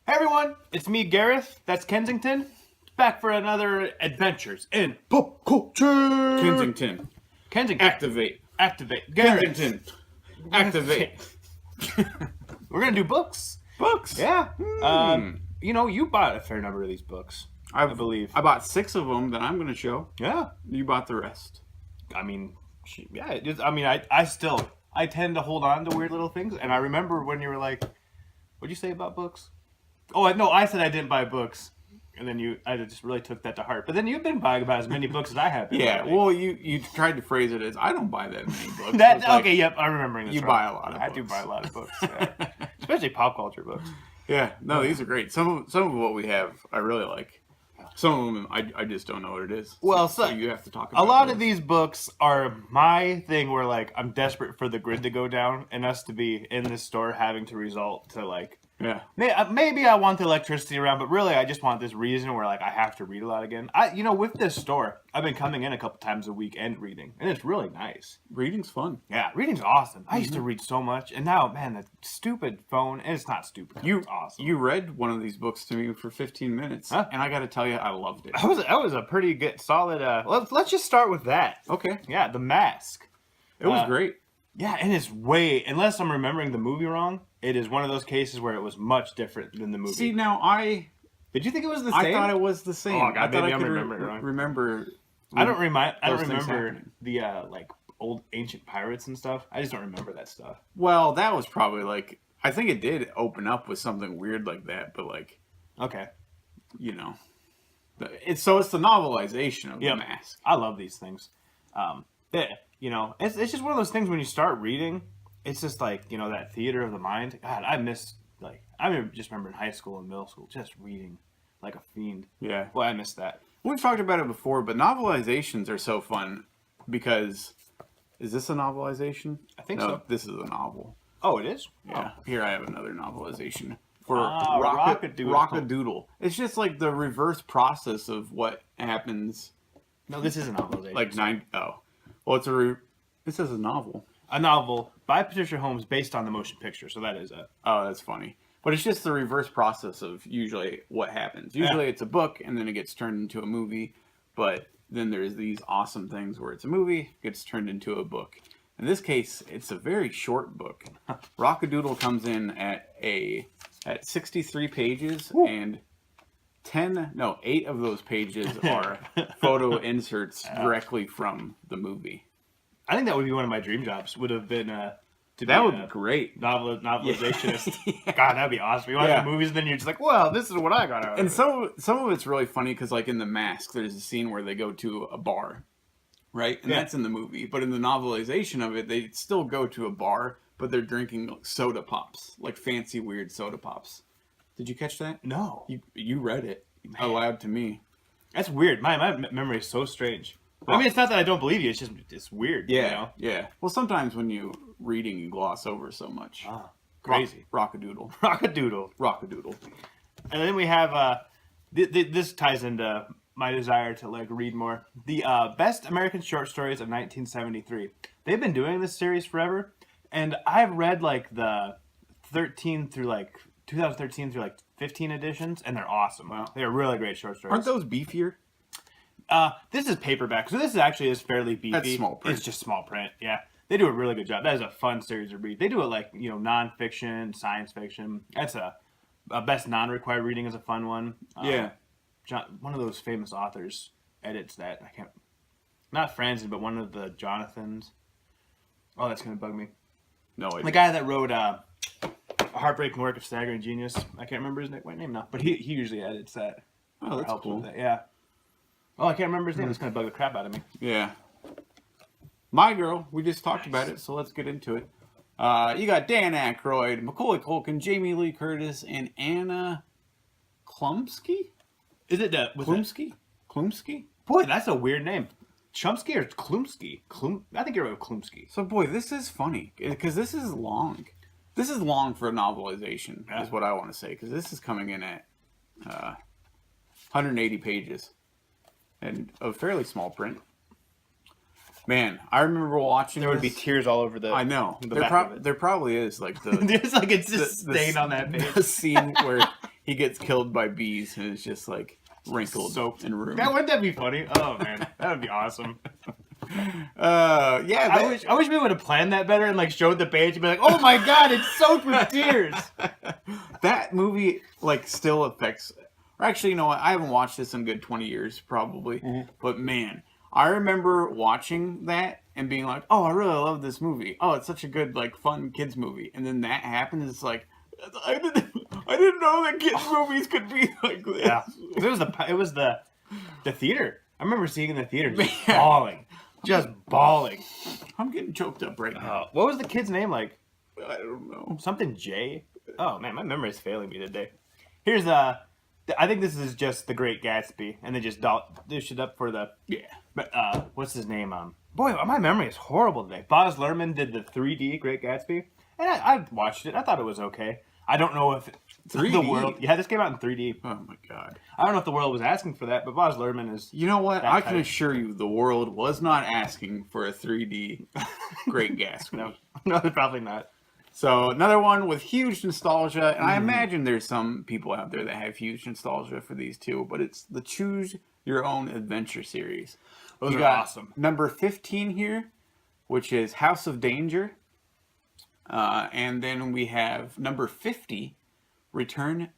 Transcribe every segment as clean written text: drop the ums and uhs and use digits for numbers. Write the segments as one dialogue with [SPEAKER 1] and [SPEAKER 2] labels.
[SPEAKER 1] Hey everyone, it's me, Gareth. That's Kensington. Back for another adventures in pop culture.
[SPEAKER 2] Kensington.
[SPEAKER 1] Kensington.
[SPEAKER 2] Activate.
[SPEAKER 1] Activate. Gareth.
[SPEAKER 2] Kensington. Activate.
[SPEAKER 1] We're gonna do books.
[SPEAKER 2] Books.
[SPEAKER 1] Yeah. You bought a fair number of these books. I believe.
[SPEAKER 2] I bought 6 of them that I'm going to show.
[SPEAKER 1] Yeah.
[SPEAKER 2] You bought the rest.
[SPEAKER 1] I mean, yeah. I tend to hold on to weird little things, and I remember when you were like, "What'd you say about books?" Oh, no, I said I didn't buy books. And then I just really took that to heart. But then you've been buying about as many books as I have been.
[SPEAKER 2] Yeah, well, you tried to phrase it as, I don't buy that many books.
[SPEAKER 1] Okay, yep, I'm remembering this.
[SPEAKER 2] You buy a lot of books.
[SPEAKER 1] I do buy a lot of books, yeah. Especially pop culture books.
[SPEAKER 2] Yeah, no, these are great. Some of what we have, I really like. Some of them, I just don't know what it is.
[SPEAKER 1] Well,
[SPEAKER 2] so you have to talk about
[SPEAKER 1] a lot
[SPEAKER 2] those.
[SPEAKER 1] of these books are my thing where, like, I'm desperate for the grid to go down and us to be in this store having to result to, like...
[SPEAKER 2] Yeah.
[SPEAKER 1] Maybe I want the electricity around, but really I just want this reason where, like, I have to read a lot again. With this store, I've been coming in a couple times a week and reading, and it's really nice.
[SPEAKER 2] Reading's fun.
[SPEAKER 1] Yeah, reading's awesome. I used to read so much, and now, man, that stupid phone, and it's not stupid. It's awesome.
[SPEAKER 2] You read one of these books to me for 15 minutes, and I got to tell you, I loved it.
[SPEAKER 1] That was a pretty good, solid, let's just start with that.
[SPEAKER 2] Okay.
[SPEAKER 1] Yeah, The Mask.
[SPEAKER 2] It was great.
[SPEAKER 1] Yeah, and it's unless I'm remembering the movie wrong, it is one of those cases where it was much different than the movie.
[SPEAKER 2] See, now
[SPEAKER 1] Did you think it was the same?
[SPEAKER 2] I thought it was the same.
[SPEAKER 1] Oh, God,
[SPEAKER 2] I thought
[SPEAKER 1] maybe
[SPEAKER 2] I
[SPEAKER 1] I'm
[SPEAKER 2] could
[SPEAKER 1] remembering it wrong.
[SPEAKER 2] remember.
[SPEAKER 1] I don't remember
[SPEAKER 2] happening.
[SPEAKER 1] the like old ancient pirates and stuff. I just don't remember that stuff.
[SPEAKER 2] Well, that was probably like, I think it did open up with something weird like that, but like,
[SPEAKER 1] okay,
[SPEAKER 2] it's the novelization of The Mask.
[SPEAKER 1] I love these things. It's just one of those things when you start reading, it's just like, that theater of the mind. God, I just remember in high school and middle school just reading like a fiend.
[SPEAKER 2] Yeah.
[SPEAKER 1] Well, I missed that.
[SPEAKER 2] We've talked about it before, but novelizations are so fun because, is this a novelization?
[SPEAKER 1] I think
[SPEAKER 2] no,
[SPEAKER 1] so.
[SPEAKER 2] This is a novel.
[SPEAKER 1] Oh, it is?
[SPEAKER 2] Yeah.
[SPEAKER 1] Oh.
[SPEAKER 2] Here I have another novelization for
[SPEAKER 1] Rock-A-Doodle.
[SPEAKER 2] Rock-A-Doodle. It's just like the reverse process of what happens.
[SPEAKER 1] No, this is a novelization.
[SPEAKER 2] Well, it says a novel.
[SPEAKER 1] A novel by Patricia Holmes based on the motion picture, so that is it.
[SPEAKER 2] Oh, that's funny. But it's just the reverse process of usually what happens. Usually it's a book, and then it gets turned into a movie. But then there's these awesome things where it's a movie, gets turned into a book. In this case, it's a very short book. Rock-A-Doodle comes in at 63 pages, Ooh. And 8 of those pages are photo inserts directly from the movie.
[SPEAKER 1] I think that would be one of my dream jobs. Would have been
[SPEAKER 2] be great.
[SPEAKER 1] Novelizationist. Yeah. God, that'd be awesome. You watch the movies, and then you're just like, well, this is what I got out of it.
[SPEAKER 2] And some of it's really funny because, like in The Mask, there's a scene where they go to a bar, right? And that's in the movie. But in the novelization of it, they still go to a bar, but they're drinking soda pops, like fancy, weird soda pops. Did you catch that?
[SPEAKER 1] No.
[SPEAKER 2] You read it aloud to me.
[SPEAKER 1] That's weird. My memory is so strange. Well, I mean, it's not that I don't believe you. It's weird.
[SPEAKER 2] Yeah, yeah. Well, sometimes when you reading, you gloss over so much.
[SPEAKER 1] Crazy.
[SPEAKER 2] Rock-A-Doodle.
[SPEAKER 1] Rock-A-Doodle.
[SPEAKER 2] Rock-A-Doodle.
[SPEAKER 1] And then we have this ties into my desire to like read more. The best American short stories of 1973. They've been doing this series forever, and I've read like the 2013 through 15 editions, and they're awesome. Wow. They're really great short stories.
[SPEAKER 2] Aren't those beefier?
[SPEAKER 1] This is paperback, so this actually is fairly beefy.
[SPEAKER 2] That's small print.
[SPEAKER 1] It's just small print, yeah. They do a really good job. That is a fun series to read. They do it like, nonfiction, science fiction. That's a best non-required reading is a fun one.
[SPEAKER 2] Yeah.
[SPEAKER 1] One of those famous authors edits that. Not Franzen, but one of the Jonathans. Oh, that's going to bug me.
[SPEAKER 2] No idea.
[SPEAKER 1] The guy that wrote A Heartbreaking Work of Staggering Genius. I can't remember his name now, but he usually edits that.
[SPEAKER 2] Oh, that's cool.
[SPEAKER 1] That. Yeah. Oh, I can't remember his name. It's going to bug the crap out of me.
[SPEAKER 2] Yeah. My Girl. We just talked about it, so let's get into it. You got Dan Aykroyd, Macaulay Culkin, Jamie Lee Curtis, and Anna Chlumsky?
[SPEAKER 1] Is it
[SPEAKER 2] Chlumsky? Chlumsky?
[SPEAKER 1] Boy, that's a weird name. Chomsky or Chlumsky? I think you're right with Chlumsky.
[SPEAKER 2] So, boy, this is funny, because this is long. This is long for a novelization, is what I want to say, because this is coming in at 180 pages. And a fairly small print. Man, I remember watching.
[SPEAKER 1] There would be tears all over the.
[SPEAKER 2] I know.
[SPEAKER 1] The back of it.
[SPEAKER 2] There probably is like the.
[SPEAKER 1] There's like it's just stained on that page.
[SPEAKER 2] The scene where he gets killed by bees and is just like wrinkled
[SPEAKER 1] Soaked.
[SPEAKER 2] and ruined.
[SPEAKER 1] Wouldn't that be funny? Oh man, that would be awesome.
[SPEAKER 2] Yeah,
[SPEAKER 1] I wish we would have planned that better and like showed the page and be like, oh my god, it's soaked with tears.
[SPEAKER 2] that movie like still affects. Or actually, you know what? I haven't watched this in a good 20 years, probably.
[SPEAKER 1] Mm-hmm.
[SPEAKER 2] But man, I remember watching that and being like, "Oh, I really love this movie. Oh, it's such a good, like, fun kids movie." And then that happens. It's like, I didn't know that kids movies could be like this.
[SPEAKER 1] Yeah, it was the theater. I remember seeing in the theater just bawling.
[SPEAKER 2] I'm getting choked up right now.
[SPEAKER 1] What was the kid's name like?
[SPEAKER 2] I don't know.
[SPEAKER 1] Something J. Oh man, my memory is failing me today. Here's I think this is just the Great Gatsby, and they just dish it up for the But what's his name? Boy, my memory is horrible today. Baz Luhrmann did the 3D Great Gatsby, and I watched it. I thought it was okay. I don't know if
[SPEAKER 2] 3D?
[SPEAKER 1] the world. Yeah, this came out in 3D.
[SPEAKER 2] Oh my god.
[SPEAKER 1] I don't know if the world was asking for that, but Baz Luhrmann is.
[SPEAKER 2] You know what? I can
[SPEAKER 1] type.
[SPEAKER 2] assure you, the world was not asking for a 3D Great Gatsby.
[SPEAKER 1] No, probably not.
[SPEAKER 2] So another one with huge nostalgia, and I imagine there's some people out there that have huge nostalgia for these two, but it's the Choose Your Own Adventure series.
[SPEAKER 1] Those
[SPEAKER 2] You
[SPEAKER 1] are
[SPEAKER 2] got
[SPEAKER 1] awesome.
[SPEAKER 2] Number 15 here, which is House of Danger, and then we have number 50, Return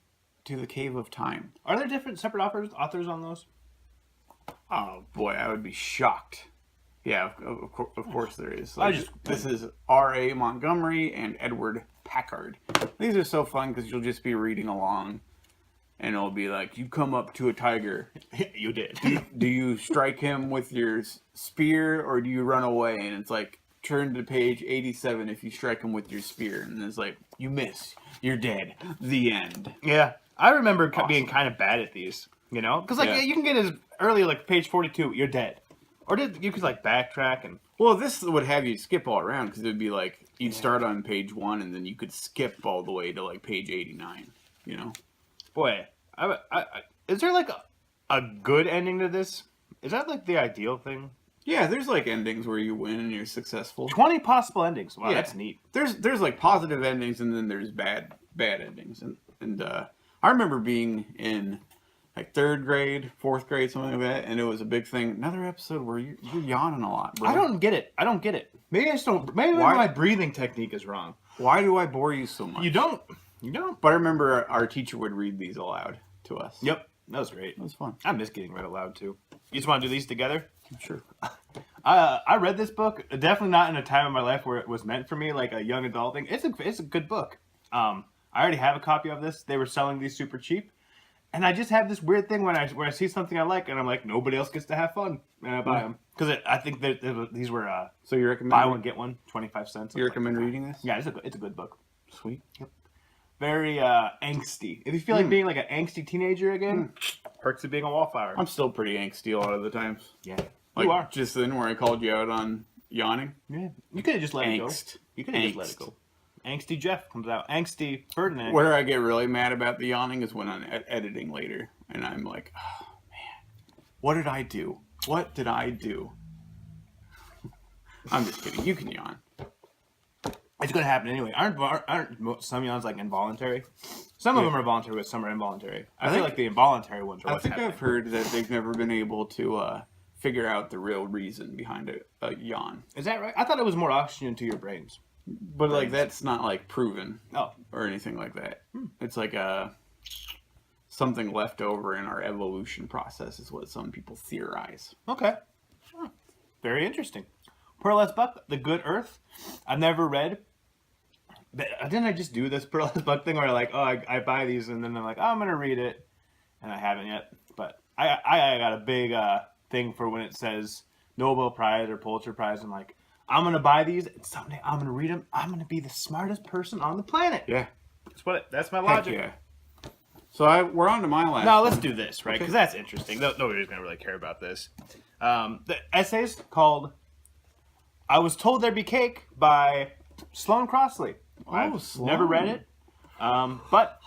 [SPEAKER 2] to the Cave of Time.
[SPEAKER 1] Are there different separate authors on those?
[SPEAKER 2] Oh boy, I would be shocked. Yeah, of course there is. This is R.A. Montgomery and Edward Packard. These are so fun because you'll just be reading along, and it'll be like, you come up to a tiger.
[SPEAKER 1] You did.
[SPEAKER 2] Do you strike him with your spear, or do you run away? And it's like, turn to page 87 if you strike him with your spear. And it's like, you miss. You're dead. The end.
[SPEAKER 1] Yeah. I remember being kind of bad at these, you know? Because, like, you can get as early, like, page 42, you're dead. Or you could, like, backtrack and...
[SPEAKER 2] Well, this would have you skip all around, because it would be like, you'd start on page 1, and then you could skip all the way to, like, page 89, you know?
[SPEAKER 1] Boy, is there, like, a good ending to this? Is that, like, the ideal thing?
[SPEAKER 2] Yeah, there's, like, endings where you win and you're successful.
[SPEAKER 1] 20 possible endings. Wow,
[SPEAKER 2] Yeah.
[SPEAKER 1] that's neat.
[SPEAKER 2] There's like, positive endings, and then there's bad endings. And I remember being in... like 3rd grade, 4th grade, something like that, and it was a big thing. Another episode where you're yawning a lot, bro.
[SPEAKER 1] I don't get it. Maybe I just don't... Maybe my breathing technique is wrong.
[SPEAKER 2] Why do I bore you so much?
[SPEAKER 1] You don't.
[SPEAKER 2] But I remember our teacher would read these aloud to us.
[SPEAKER 1] Yep. That was great.
[SPEAKER 2] It was fun.
[SPEAKER 1] I miss getting read aloud, too. You just want to do these together?
[SPEAKER 2] Sure.
[SPEAKER 1] I read this book, definitely not in a time of my life where it was meant for me, like a young adult thing. It's a good book. I already have a copy of this. They were selling these super cheap. And I just have this weird thing when I see something I like, and I'm like, nobody else gets to have fun, and I buy them. Because I think that these were
[SPEAKER 2] So you recommend
[SPEAKER 1] buy one get one, 25 cents.
[SPEAKER 2] You recommend reading this?
[SPEAKER 1] Yeah, it's a good book.
[SPEAKER 2] Sweet.
[SPEAKER 1] Yep. Very angsty. If you feel like being like an angsty teenager again, perks of being a wallflower.
[SPEAKER 2] I'm still pretty angsty a lot of the times.
[SPEAKER 1] Yeah,
[SPEAKER 2] Like,
[SPEAKER 1] you are.
[SPEAKER 2] just then where I called you out on yawning.
[SPEAKER 1] Yeah, you could have just let it go.
[SPEAKER 2] Angst.
[SPEAKER 1] You could have just let it go. Angsty Jeff comes out. Angsty Ferdinand.
[SPEAKER 2] Where I get really mad about the yawning is when I'm editing later, and I'm like, oh man, what did I do? What did I do? I'm just kidding. You can yawn.
[SPEAKER 1] It's going to happen anyway. Aren't some yawns like involuntary? Some of them are voluntary, but some are involuntary. I feel like the involuntary ones are
[SPEAKER 2] I
[SPEAKER 1] what's
[SPEAKER 2] think
[SPEAKER 1] happening.
[SPEAKER 2] I've heard that they've never been able to figure out the real reason behind a yawn.
[SPEAKER 1] Is that right? I thought it was more oxygen to your brains.
[SPEAKER 2] But like that's not like proven
[SPEAKER 1] Oh.
[SPEAKER 2] or anything like that. It's like something left over in our evolution process is what some people theorize.
[SPEAKER 1] Okay. Huh. Very interesting. Pearl S. Buck, The Good Earth. I've never read. Didn't I just do this Pearl S. Buck thing where I buy these and then I'm like, oh, I'm going to read it. And I haven't yet. But I got a big thing for when it says Nobel Prize or Pulitzer Prize. I'm like, I'm going to buy these, and someday I'm going to read them. I'm going to be the smartest person on the planet.
[SPEAKER 2] Yeah.
[SPEAKER 1] That's my logic.
[SPEAKER 2] Heck yeah. So we're on to my last
[SPEAKER 1] Now,
[SPEAKER 2] one.
[SPEAKER 1] let's do this, right? Because that's interesting. Nobody's going to really care about this. The essay's called I Was Told There'd Be Cake by Sloane Crossley. I've
[SPEAKER 2] Sloane.
[SPEAKER 1] never read it, but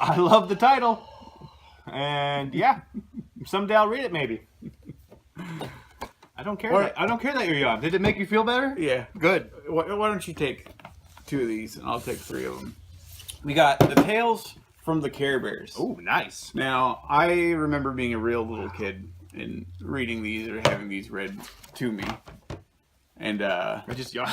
[SPEAKER 1] I love the title. And yeah, someday I'll read it maybe. I don't care. I don't care that you're young. Did it make you feel better?
[SPEAKER 2] Yeah.
[SPEAKER 1] Good.
[SPEAKER 2] Why don't you take 2 of these and I'll take 3 of them. We got The Tales from the Care Bears.
[SPEAKER 1] Oh, nice.
[SPEAKER 2] Now, I remember being a real little kid and reading these or having these read to me. And
[SPEAKER 1] I just yawned.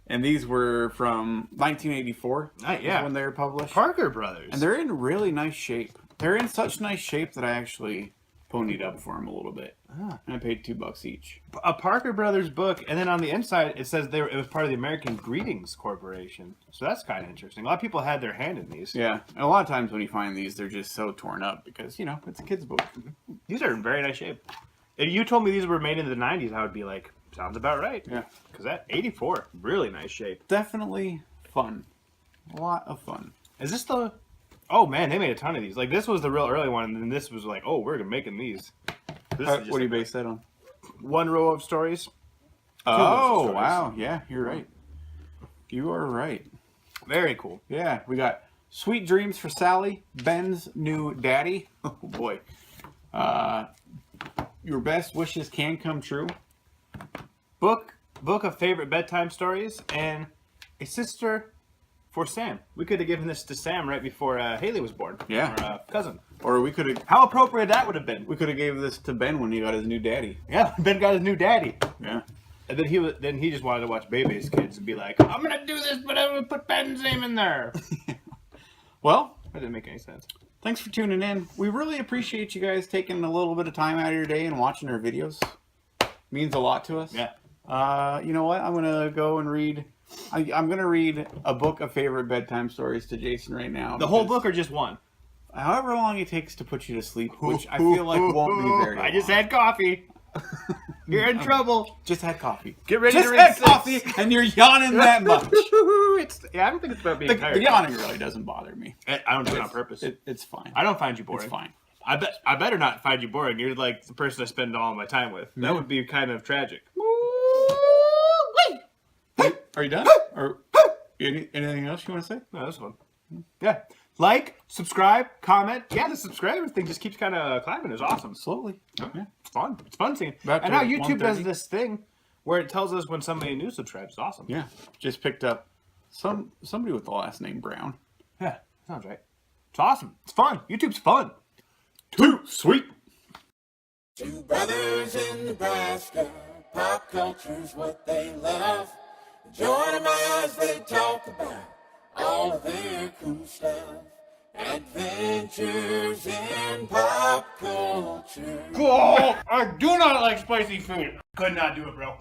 [SPEAKER 2] and these were from 1984.
[SPEAKER 1] Yeah.
[SPEAKER 2] When they were published.
[SPEAKER 1] Parker Brothers.
[SPEAKER 2] And they're in really nice shape. They're in such nice shape that I actually ponied up for them a little bit. And I paid $2 each.
[SPEAKER 1] A Parker Brothers book, and then on the inside it says it was part of the American Greetings Corporation. So that's kind of interesting. A lot of people had their hand in these.
[SPEAKER 2] Yeah. And a lot of times when you find these, they're just so torn up because, you know, it's a kid's book.
[SPEAKER 1] These are in very nice shape. If you told me these were made in the 90s, I would be like, sounds about right.
[SPEAKER 2] Yeah.
[SPEAKER 1] Because that 84, really nice shape.
[SPEAKER 2] Definitely fun. A lot of fun.
[SPEAKER 1] Is this the... Oh, man, they made a ton of these. Like, this was the real early one, and then this was like, oh, we're making these. This is just
[SPEAKER 2] What do you base that on?
[SPEAKER 1] one row of stories.
[SPEAKER 2] Oh,
[SPEAKER 1] stories.
[SPEAKER 2] wow. Yeah, you're right. You are right.
[SPEAKER 1] Very cool.
[SPEAKER 2] Yeah, we got Sweet Dreams for Sally, Ben's New Daddy. Oh, boy. Your Best Wishes Can Come True.
[SPEAKER 1] Book of favorite bedtime stories, and a sister for Sam. We could have given this to Sam right before Haley was born.
[SPEAKER 2] Yeah.
[SPEAKER 1] Our cousin.
[SPEAKER 2] Or we could have
[SPEAKER 1] How appropriate that would have been.
[SPEAKER 2] gave this to Ben when he got his new daddy.
[SPEAKER 1] Yeah, Ben got his new daddy.
[SPEAKER 2] Yeah.
[SPEAKER 1] And then he just wanted to watch Bebe's Kids and be like, I'm gonna do this, but I'm gonna put Ben's name in there.
[SPEAKER 2] Well,
[SPEAKER 1] That didn't make any sense.
[SPEAKER 2] thanks for tuning in. We really appreciate you guys taking a little bit of time out of your day and watching our videos. Means a lot to us.
[SPEAKER 1] Yeah.
[SPEAKER 2] You know what? I'm gonna go and read. I'm gonna read a book of favorite bedtime stories to Jason right now.
[SPEAKER 1] The whole book or just one?
[SPEAKER 2] However long it takes to put you to sleep, which I feel like won't be very long.
[SPEAKER 1] I just had coffee. You're in trouble.
[SPEAKER 2] Just had coffee.
[SPEAKER 1] Get ready
[SPEAKER 2] Just
[SPEAKER 1] to read
[SPEAKER 2] had
[SPEAKER 1] six.
[SPEAKER 2] coffee, and you're yawning that much.
[SPEAKER 1] I don't think it's about being tired.
[SPEAKER 2] The yawning really doesn't bother me.
[SPEAKER 1] I don't do it on purpose.
[SPEAKER 2] It's fine.
[SPEAKER 1] I don't find you boring.
[SPEAKER 2] It's fine.
[SPEAKER 1] I better not find you boring. You're like the person I spend all my time with. That would be kind of tragic.
[SPEAKER 2] Are you done? Or anything else you want to say?
[SPEAKER 1] No, that's fun. Yeah. Like, subscribe, comment. Yeah, the subscriber thing just keeps kind of climbing. It's awesome.
[SPEAKER 2] Slowly. Yeah.
[SPEAKER 1] It's fun. It's fun seeing.
[SPEAKER 2] Back
[SPEAKER 1] And
[SPEAKER 2] to
[SPEAKER 1] now YouTube does
[SPEAKER 2] 130.
[SPEAKER 1] this thing where it tells us when somebody new subscribes. It's awesome.
[SPEAKER 2] Yeah. Just picked up somebody with the last name Brown.
[SPEAKER 1] Yeah, sounds right. It's awesome. It's fun. YouTube's fun.
[SPEAKER 2] Too sweet.
[SPEAKER 3] Two brothers in Nebraska, pop culture's what they love. Join them as they talk about all of their cool stuff. Adventures in pop culture.
[SPEAKER 1] Cool. I do not like spicy food. Could not do it, bro.